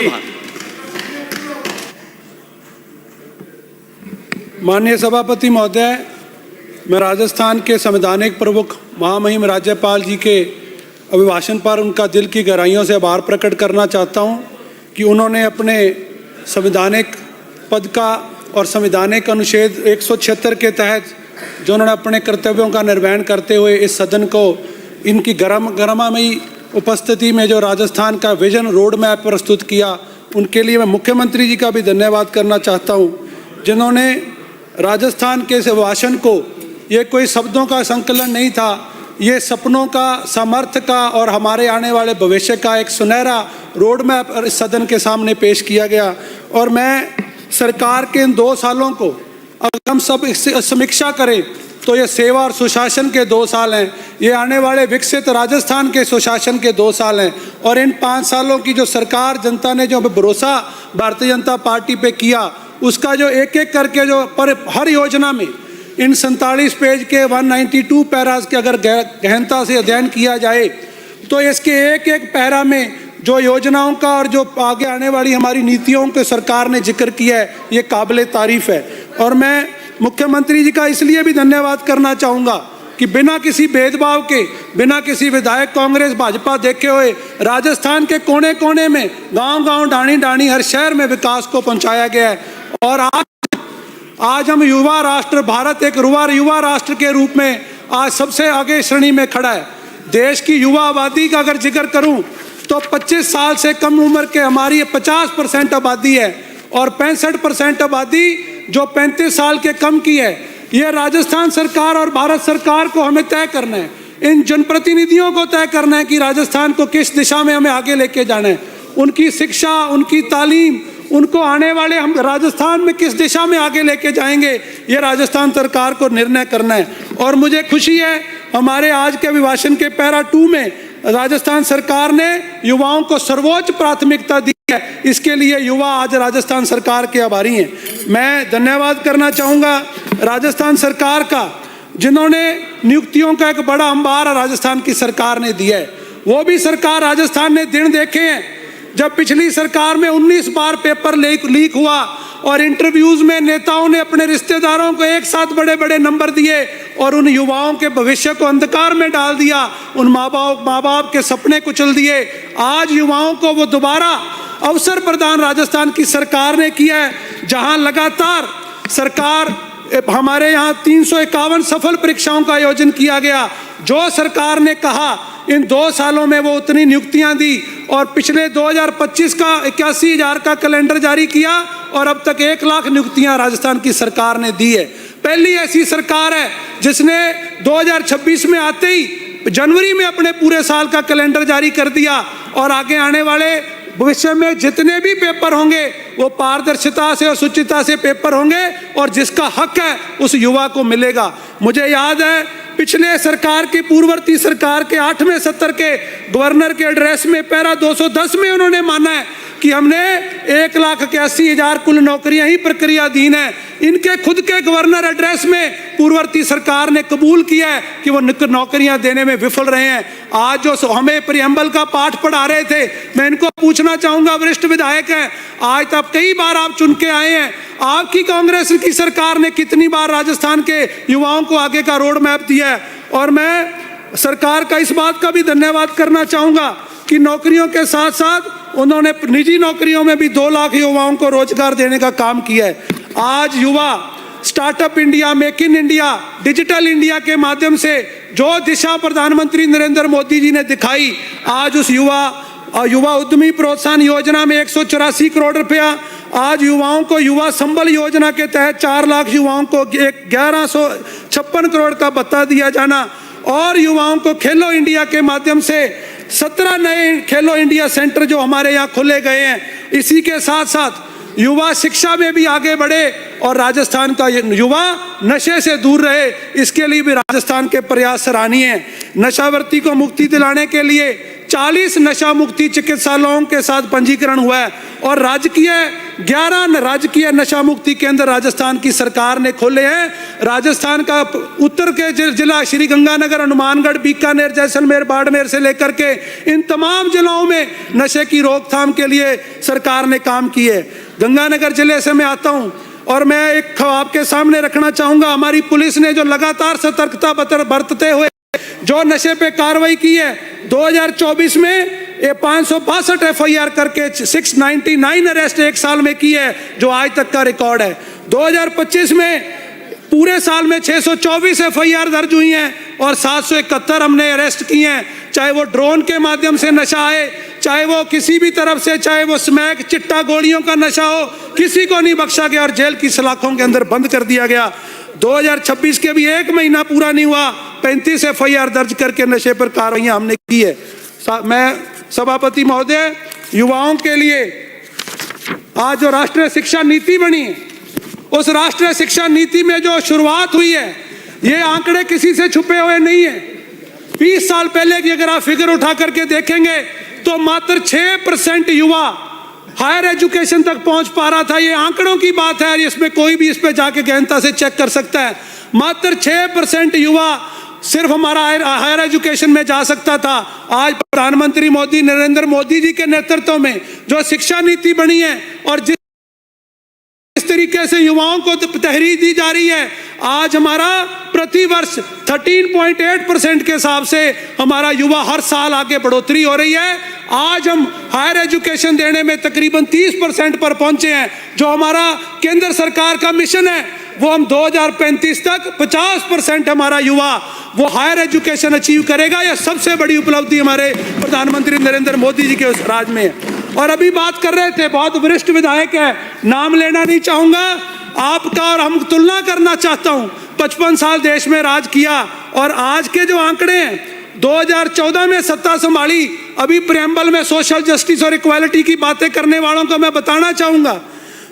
आभार। माननीय सभापति महोदय, मैं राजस्थान के संवैधानिक प्रमुख महामहिम राज्यपाल जी के अभिभाषण पर उनका दिल की गहराइयों से आभार प्रकट करना चाहता हूं कि उन्होंने अपने संवैधानिक पद का और संवैधानिक अनुच्छेद 176 के तहत जो उन्होंने अपने कर्तव्यों का निर्वहन करते हुए इस सदन को इनकी गरमामयी उपस्थिति में जो राजस्थान का विजन रोड मैप प्रस्तुत किया, उनके लिए मैं मुख्यमंत्री जी का भी धन्यवाद करना चाहता हूं, जिन्होंने राजस्थान के भाषण को, ये कोई शब्दों का संकलन नहीं था, ये सपनों का, सामर्थ्य का और हमारे आने वाले भविष्य का एक सुनहरा रोड मैप इस सदन के सामने पेश किया गया। और मैं सरकार के इन 2 सालों को अगर हम सब समीक्षा करें तो ये सेवा और सुशासन के 2 साल हैं, ये आने वाले विकसित राजस्थान के सुशासन के 2 साल हैं। और इन 5 सालों की जो सरकार, जनता ने जो भरोसा भारतीय जनता पार्टी पे किया, उसका जो एक एक करके जो पर हर योजना में इन 47 पेज के 192 पैराज के अगर गहनता से अध्ययन किया जाए तो इसके एक एक पैरा में जो योजनाओं का और जो आगे आने वाली हमारी नीतियों के सरकार ने जिक्र किया है, ये काबिले तारीफ है। और मैं मुख्यमंत्री जी का इसलिए भी धन्यवाद करना चाहूँगा कि बिना किसी भेदभाव के, बिना किसी विधायक कांग्रेस भाजपा देखे हुए राजस्थान के कोने कोने में, गांव गांव, डाणी डाणी, हर शहर में विकास को पहुंचाया गया है। और आज हम युवा राष्ट्र, भारत एक युवा राष्ट्र के रूप में आज सबसे आगे श्रेणी में खड़ा है। देश की युवा आबादी का अगर जिक्र करूं तो 25 साल से कम उम्र के हमारी 50% आबादी है और 65% आबादी जो 35 साल के कम की है। ये राजस्थान सरकार और भारत सरकार को हमें तय करना है, इन जनप्रतिनिधियों को तय करना है कि राजस्थान को किस दिशा में हमें आगे लेके जाना है, उनकी शिक्षा, उनकी तालीम, उनको आने वाले हम राजस्थान में किस दिशा में आगे लेके जाएंगे, ये राजस्थान सरकार को निर्णय करना है। और मुझे खुशी है हमारे आज के अभिभाषण के पैरा 2 में राजस्थान सरकार ने युवाओं को सर्वोच्च प्राथमिकता दी है। इसके लिए युवा आज राजस्थान सरकार के आभारी हैं। मैं धन्यवाद करना चाहूँगा राजस्थान सरकार का, जिन्होंने नियुक्तियों का एक बड़ा अंबार राजस्थान की सरकार ने दिया है। वो भी सरकार राजस्थान ने दिन देखे हैं जब पिछली सरकार में 19 बार पेपर लीक हुआ और इंटरव्यूज में नेताओं ने अपने रिश्तेदारों को एक साथ बड़े बड़े नंबर दिए और उन युवाओं के भविष्य को अंधकार में डाल दिया, उन माँ बाप के सपने कुचल दिए। आज युवाओं को वो दोबारा अवसर प्रदान राजस्थान की सरकार ने किया है, जहां लगातार सरकार हमारे यहाँ 351 सफल परीक्षाओं का आयोजन किया गया। जो सरकार ने कहा इन 2 सालों में वो उतनी नियुक्तियां दी और पिछले 2025 का 81,000 का कैलेंडर जारी किया और अब तक 1 लाख नियुक्तियां राजस्थान की सरकार ने दी है। पहली ऐसी सरकार है जिसने 2026 में आते ही जनवरी में अपने पूरे साल का कैलेंडर जारी कर दिया और आगे आने वाले भविष्य में जितने भी पेपर होंगे वो पारदर्शिता से और शुचिता से पेपर होंगे और जिसका हक है उस युवा को मिलेगा। मुझे याद है पिछले सरकार की, पूर्ववर्ती सरकार के 8वें सत्र के गवर्नर के एड्रेस में पैरा 210 में उन्होंने माना है कि हमने 1,81,000 कुल नौकरियां ही प्रक्रियाधीन है। इनके खुद के गवर्नर एड्रेस में पूर्ववर्ती सरकार ने कबूल किया है कि वो नौकरियां देने में विफल रहे हैं। आज जो हमें प्रियम्बल का पाठ पढ़ा रहे थे, मैं इनको पूछना चाहूंगा, वरिष्ठ विधायक हैं, आज तक कई बार आप चुन के आए हैं, आपकी कांग्रेस की सरकार ने कितनी बार राजस्थान के युवाओं को आगे का रोड मैप दिया है। और मैं सरकार का इस बात का भी धन्यवाद करना चाहूंगा कि नौकरियों के साथ साथ उन्होंने निजी नौकरियों में भी 2 लाख युवाओं को रोजगार देने का काम किया है। आज युवा startup India, make in India, digital India के माध्यम से जो दिशा प्रधानमंत्री नरेंद्र मोदी जी ने दिखाई, आज उस युवा उद्यमी प्रोत्साहन योजना में 184 करोड़ रुपया, आज युवाओं को युवा संबल योजना के तहत 4 लाख युवाओं को 1156 करोड़ का भत्ता दिया जाना और युवाओं को खेलो इंडिया के माध्यम से 17 नए खेलो इंडिया सेंटर जो हमारे यहाँ खोले गए हैं। इसी के साथ साथ युवा शिक्षा में भी आगे बढ़े और राजस्थान का युवा नशे से दूर रहे, इसके लिए भी राजस्थान के प्रयास सराहनीय हैं। नशावर्ती को मुक्ति दिलाने के लिए 40 नशा मुक्ति चिकित्सालयों के साथ पंजीकरण हुआ है और 11 राजकीय नशा मुक्ति केंद्र राजस्थान की सरकार ने खोले हैं। राजस्थान का उत्तर के जिला श्री गंगानगर, हनुमानगढ़, बीकानेर, जैसलमेर, बाड़मेर से लेकर के इन तमाम जिलों में नशे की रोकथाम के लिए सरकार ने काम किए। गंगानगर जिले से मैं आता हूं और मैं एक ख्वाब के सामने रखना चाहूंगा। हमारी पुलिस ने जो लगातार सतर्कता बरतते हुए जो नशे पे कार्रवाई की है, 2024 में ये 562 FIR करके 699 अरेस्ट एक साल में की है, जो आज तक का रिकॉर्ड है। 2025 में पूरे साल में 624 FIR दर्ज हुई हैं और 771 हमने अरेस्ट किए हैं, चाहे वो ड्रोन के माध्यम से नशा आए, चाहे वो किसी भी तरफ से, चाहे वो स्मैक, चिट्टा, गोलियों का नशा हो, किसी को नहीं बख्शा गया और जेल की सलाखों के अंदर बंद कर दिया गया। 2026 के भी 1 महीना पूरा नहीं हुआ, 35 FIR दर्ज करके नशे पर कार्रवाइयां हमने की है। मैं सभापति महोदय, युवाओं के लिए आज जो राष्ट्रीय शिक्षा नीति बनी है, उस राष्ट्रीय शिक्षा नीति में जो शुरुआत हुई है, ये आंकड़े किसी से छुपे हुए नहीं है। 20 साल पहले की अगर आप फिगर उठा करके देखेंगे तो मात्र 6% युवा हायर एजुकेशन तक पहुंच पा रहा था। ये आंकड़ों की बात है, इसमें कोई भी इस पे जाके गहनता से चेक कर सकता है। मात्र 6% युवा सिर्फ हमारा हायर एजुकेशन में जा सकता था। आज प्रधानमंत्री मोदी, नरेंद्र मोदी जी के नेतृत्व में जो शिक्षा नीति बनी है और जिस तरीके से युवाओं को तहरीर दी जा रही है, आज हमारा प्रतिवर्ष 13.8% के हिसाब से हमारा युवा हर साल आगे बढ़ोतरी हो रही है। आज हम हायर एजुकेशन देने में तकरीबन 30% पर पहुंचे हैं। जो हमारा केंद्र सरकार का मिशन है, वो हम 2035 तक 50% हमारा युवा वो हायर एजुकेशन अचीव करेगा। यह सबसे बड़ी उपलब्धि हमारे प्रधानमंत्री नरेंद्र मोदी जी के उस राज में है। और अभी बात कर रहे थे, बहुत वरिष्ठ विधायक है, नाम लेना नहीं चाहूंगा आपका, और हम तुलना करना चाहता हूं। 55 साल देश में राज किया और आज के जो आंकड़े हैं, 2014 में सत्ता संभाली, अभी प्रेम्बल में सोशल जस्टिस और इक्वालिटी की बातें करने वालों को मैं बताना चाहूंगा,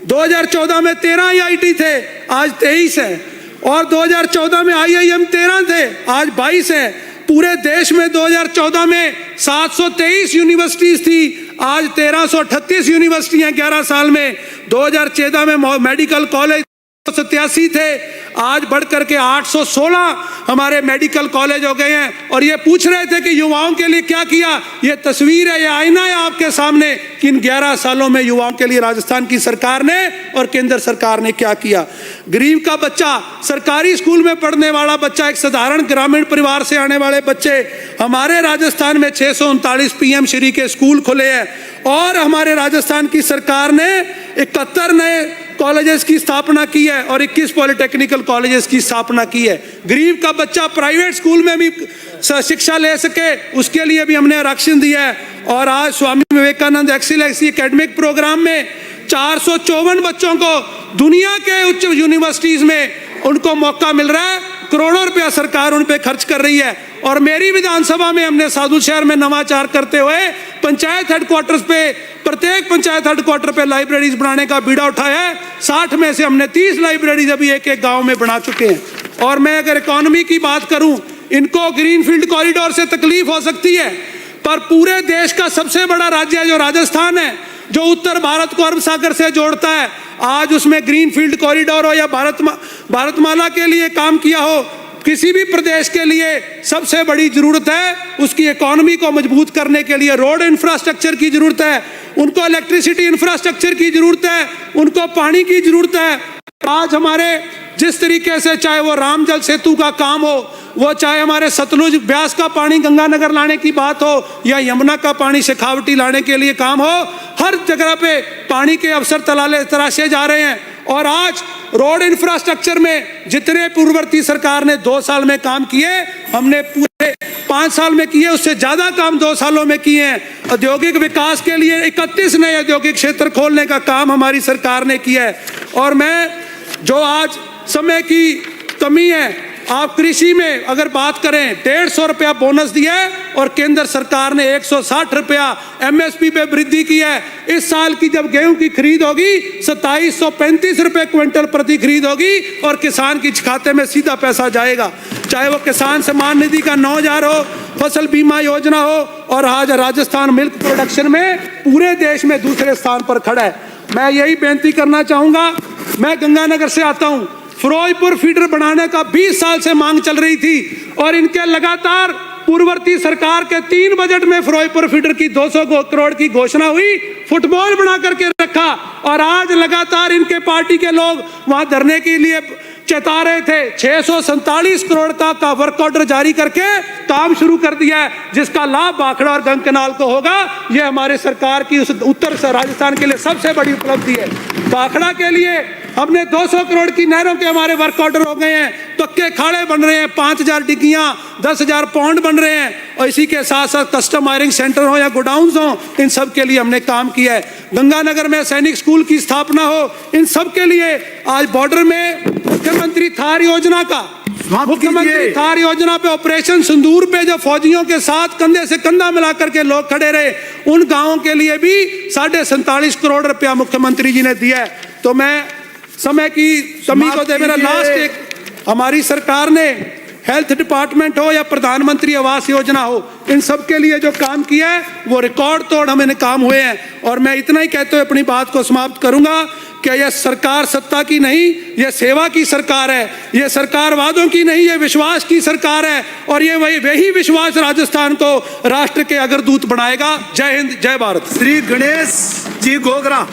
2014 में 13 IIT थे, आज 23 है, और 2014 में IIM 13 थे, आज 22 है। पूरे देश में 2014 में 723 यूनिवर्सिटीज थी, आज 1338 यूनिवर्सिटी हैं 11 साल में। 2014 में मेडिकल कॉलेज 87 थे, आज बढ़ करके 816 हमारे मेडिकल कॉलेज हो गए हैं। और ये पूछ रहे थे कि युवाओं के लिए क्या किया, ये तस्वीर है, ये आईना है आपके सामने कि इन 11 सालों में युवाओं के लिए राजस्थान की सरकार ने और केंद्र सरकार ने क्या किया। गरीब का बच्चा, सरकारी स्कूल में पढ़ने वाला बच्चा, एक साधारण ग्रामीण परिवार से आने वाले बच्चे, हमारे राजस्थान में 639 PM श्री के स्कूल खुले हैं और हमारे राजस्थान की सरकार ने 71 नए कॉलेजेस की स्थापना की है और 21 पॉलिटेक्निकल कॉलेजेस की स्थापना की है। गरीब का बच्चा प्राइवेट स्कूल में भी शिक्षा ले सके, उसके लिए भी हमने आरक्षण दिया है। और आज Swami Vivekananda excellency academic programme में 454 बच्चों को दुनिया के उच्च यूनिवर्सिटीज में उनको मौका मिल रहा है। करोड़ों रुपया सरकार उन पे खर्च कर रही है। और मेरी विधानसभा में हमने साधु शहर में नवाचार करते हुए पंचायत हेडक्वार्टर्स पे, प्रत्येक पंचायत हेडक्वार्टर पे लाइब्रेरीज बनाने का बीड़ा उठाया है। 60 में से हमने 30 लाइब्रेरीज अभी एक एक गांव में बना चुके हैं। और मैं अगर इकोनॉमी की बात करूं, इनको ग्रीनफील्ड कॉरिडोर से तकलीफ हो सकती है, पर पूरे देश का सबसे बड़ा राज्य जो राजस्थान है, जो उत्तर भारत को अरब सागर से जोड़ता है, आज उसमें ग्रीनफील्ड कॉरिडोर हो या भारतमाला के लिए काम किया हो, किसी भी प्रदेश के लिए सबसे बड़ी जरूरत है उसकी इकोनॉमी को मजबूत करने के लिए रोड इंफ्रास्ट्रक्चर की जरूरत है, उनको इलेक्ट्रिसिटी इंफ्रास्ट्रक्चर की जरूरत है, उनको पानी की जरूरत है। आज हमारे जिस तरीके से, चाहे वो राम जल सेतु का काम हो, वो चाहे हमारे सतलुज ब्यास का पानी गंगानगर लाने की बात हो या यमुना का पानी शेखावटी लाने के लिए काम हो, हर जगह पे पानी के अवसर तराशे जा रहे हैं। और आज रोड इंफ्रास्ट्रक्चर में जितने पूर्ववर्ती सरकार ने 2 साल में काम किए, हमने पूरे 5 साल में किए, उससे ज्यादा काम 2 सालों में किए हैं। औद्योगिक विकास के लिए 31 नए औद्योगिक क्षेत्र खोलने का काम हमारी सरकार ने किया है। और मैं, जो आज समय की कमी है आप कृषि में अगर बात करें 150 रुपया बोनस दिया है और केंद्र सरकार ने 160 रुपया एमएसपी पे वृद्धि की है। इस साल की जब गेहूं की खरीद होगी 2735 रुपए क्विंटल प्रति खरीद होगी और किसान के खाते में सीधा पैसा जाएगा, चाहे वो किसान सम्मान निधि का 9000 हो, फसल बीमा योजना हो, और आज राजस्थान मिल्क प्रोडक्शन में पूरे देश में दूसरे स्थान पर खड़ा है। मैं यही बेनती करना चाहूंगा, मैं गंगानगर से आता हूं, फिरोजपुर फीडर बनाने का 20 साल से मांग चल रही थी और इनके लगातार पूर्ववर्ती सरकार के 3 बजट में फिरोजपुर फीडर की 200 करोड़ की घोषणा हुई, फुटबॉल बना करके रखा, और आज लगातार इनके पार्टी के लोग वहां धरने के लिए चेता रहे थे। 647 करोड़ का वर्क ऑर्डर जारी करके काम शुरू कर दिया है, जिसका लाभ भाखड़ा और गंग कनाल को होगा। यह हमारे सरकार की उस उत्तर से राजस्थान के लिए सबसे बड़ी उपलब्धि है। भाखड़ा के लिए हमने 200 करोड़ की नहरों के हमारे वर्क ऑर्डर हो गए हैं, पक्के खाड़े बन रहे हैं, 5000 डिग्गियां, 10,000 पौंड बन रहे हैं, और इसी के साथ साथ कस्टम आयरिंग सेंटर हो या गोडाउन्स हो, इन सब के लिए हमने काम किया है। गंगानगर में सैनिक स्कूल की स्थापना हो, इन सब के लिए आज बॉर्डर में मुख्यमंत्री थार योजना पे ऑपरेशन सिंदूर पे जो फौजियों के साथ कंधे से कंधा मिलाकर के लोग खड़े रहे, उन गांवों के लिए भी 47.5 करोड़ रुपया मुख्यमंत्री जी ने दिया है। तो मैं समय की कमी को दे, मेरा लास्ट एक, हमारी सरकार ने हेल्थ डिपार्टमेंट हो या प्रधानमंत्री आवास योजना हो, इन सब के लिए जो काम किया है वो रिकॉर्ड तोड़ हमें काम हुए हैं। और मैं इतना ही कहते हुए अपनी बात को समाप्त करूंगा कि यह सरकार सत्ता की नहीं, यह सेवा की सरकार है, यह सरकार वादों की नहीं, यह विश्वास की सरकार है, और ये वही विश्वास राजस्थान को राष्ट्र के अग्रदूत बनाएगा। जय हिंद, जय भारत। श्री गणेश जी गोगरा।